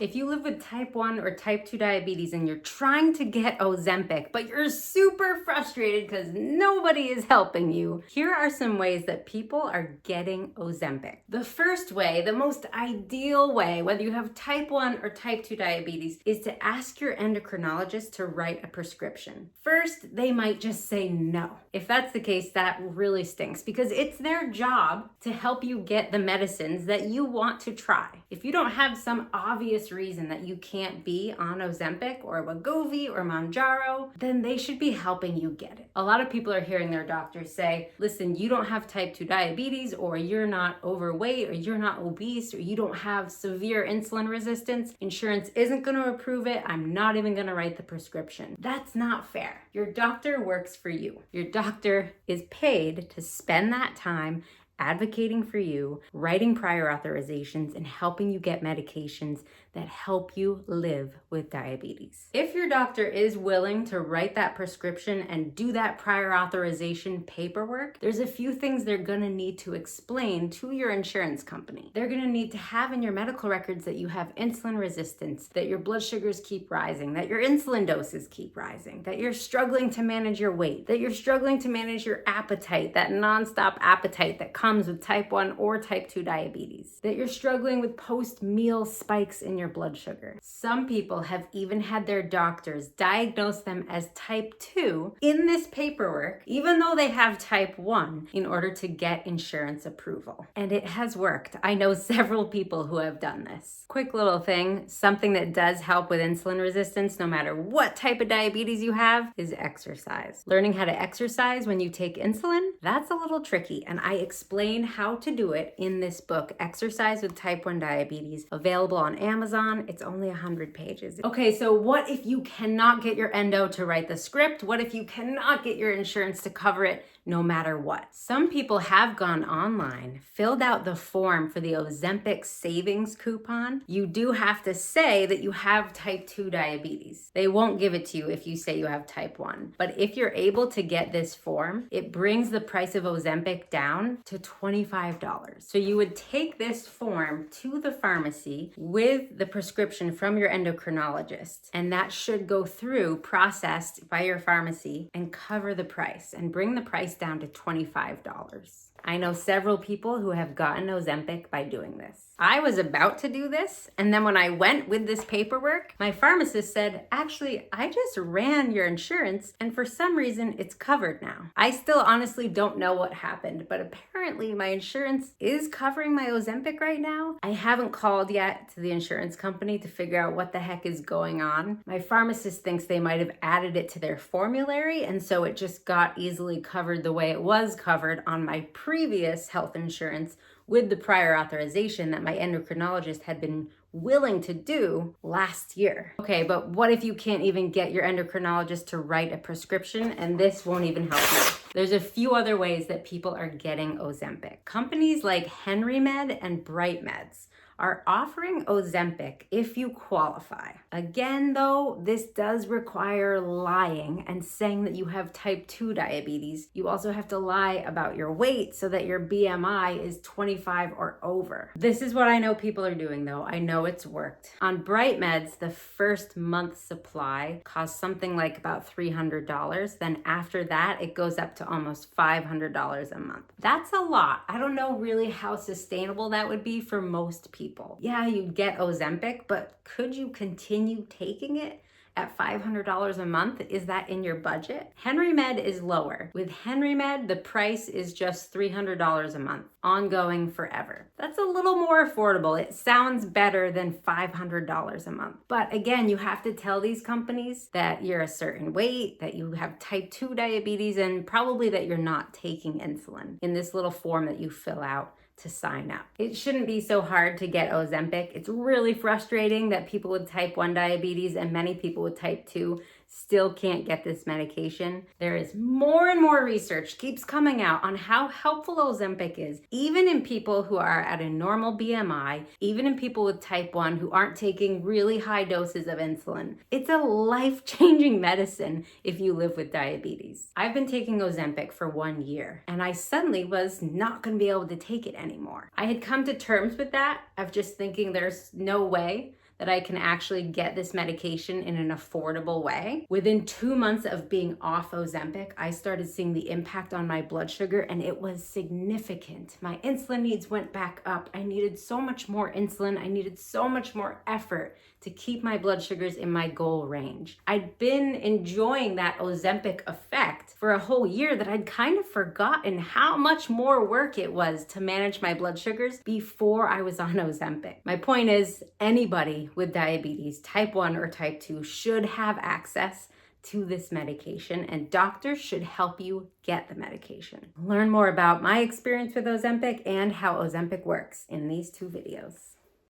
If you live with type 1 or type 2 diabetes and you're trying to get Ozempic, but you're super frustrated because nobody is helping you, here are some ways that people are getting Ozempic. The first way, the most ideal way, whether you have type 1 or type 2 diabetes, is to ask your endocrinologist to write a prescription. First, they might just say no. If that's the case, that really stinks because it's their job to help you get the medicines that you want to try. If you don't have some obvious reason that you can't be on Ozempic or Wegovy or Mounjaro, then they should be helping you get it. A lot of people are hearing their doctors say, listen, you don't have type 2 diabetes, or you're not overweight, or you're not obese, or you don't have severe insulin resistance. Insurance isn't going to approve it. I'm not even going to write the prescription. That's not fair. Your doctor works for you. Your doctor is paid to spend that time advocating for you, writing prior authorizations, and helping you get medications that help you live with diabetes. If your doctor is willing to write that prescription and do that prior authorization paperwork, there's a few things they're gonna need to explain to your insurance company. They're gonna need to have in your medical records that you have insulin resistance, that your blood sugars keep rising, that your insulin doses keep rising, that you're struggling to manage your weight, that you're struggling to manage your appetite, that nonstop appetite that comes with type 1 or type 2 diabetes, that you're struggling with post-meal spikes in your blood sugar. Some people have even had their doctors diagnose them as type 2 in this paperwork, even though they have type 1, in order to get insurance approval. And it has worked. I know several people who have done this. Quick little thing, something that does help with insulin resistance, no matter what type of diabetes you have, is exercise. Learning how to exercise when you take insulin, that's a little tricky, and I explain how to do it in this book, Exercise with Type 1 Diabetes, available on Amazon. It's only 100 pages. Okay, so what if you cannot get your endo to write the script? What if you cannot get your insurance to cover it no matter what? Some people have gone online, filled out the form for the Ozempic savings coupon. You do have to say that you have type 2 diabetes. They won't give it to you if you say you have type 1. But if you're able to get this form, it brings the price of Ozempic down to $25. So you would take this form to the pharmacy with the prescription from your endocrinologist, and that should go through, processed by your pharmacy, and cover the price and bring the price down to $25. I know several people who have gotten Ozempic by doing this. I was about to do this, and then when I went with this paperwork, my pharmacist said, actually, I just ran your insurance, and for some reason, it's covered now. I still honestly don't know what happened, but apparently my insurance is covering my Ozempic right now. I haven't called yet to the insurance company to figure out what the heck is going on. My pharmacist thinks they might have added it to their formulary, and so it just got easily covered the way it was covered on my previous health insurance with the prior authorization that my endocrinologist had been willing to do last year. Okay, but what if you can't even get your endocrinologist to write a prescription and this won't even help you? There's a few other ways that people are getting Ozempic. Companies like HenryMed and BrightMeds are offering Ozempic if you qualify. Again, though, this does require lying and saying that you have type 2 diabetes. You also have to lie about your weight so that your BMI is 25 or over. This is what I know people are doing, though. I know it's worked. On BrightMeds, the first month's supply costs something like about $300. Then after that, it goes up to almost $500 a month. That's a lot. I don't know really how sustainable that would be for most people. Yeah, you get Ozempic, but could you continue taking it at $500 a month? Is that in your budget? HenryMed is lower. With HenryMed, the price is just $300 a month, ongoing forever. That's a little more affordable. It sounds better than $500 a month. But again, you have to tell these companies that you're a certain weight, that you have type 2 diabetes, and probably that you're not taking insulin in this little form that you fill out to sign up. It shouldn't be so hard to get Ozempic. It's really frustrating that people with type 1 diabetes and many people with type 2 still can't get this medication. There is more and more research keeps coming out on how helpful Ozempic is, even in people who are at a normal BMI, even in people with type 1 who aren't taking really high doses of insulin. It's a life-changing medicine if you live with diabetes. I've been taking Ozempic for 1 year, and I suddenly was not going to be able to take it anymore. I had come to terms with that, of just thinking there's no way that I can actually get this medication in an affordable way. Within 2 months of being off Ozempic, I started seeing the impact on my blood sugar, and it was significant. My insulin needs went back up. I needed so much more insulin. I needed so much more effort to keep my blood sugars in my goal range. I'd been enjoying that Ozempic effect for a whole year that I'd kind of forgotten how much more work it was to manage my blood sugars before I was on Ozempic. My point is, anybody with diabetes, type 1 or type 2, should have access to this medication, and doctors should help you get the medication. Learn more about my experience with Ozempic and how Ozempic works in these 2 videos.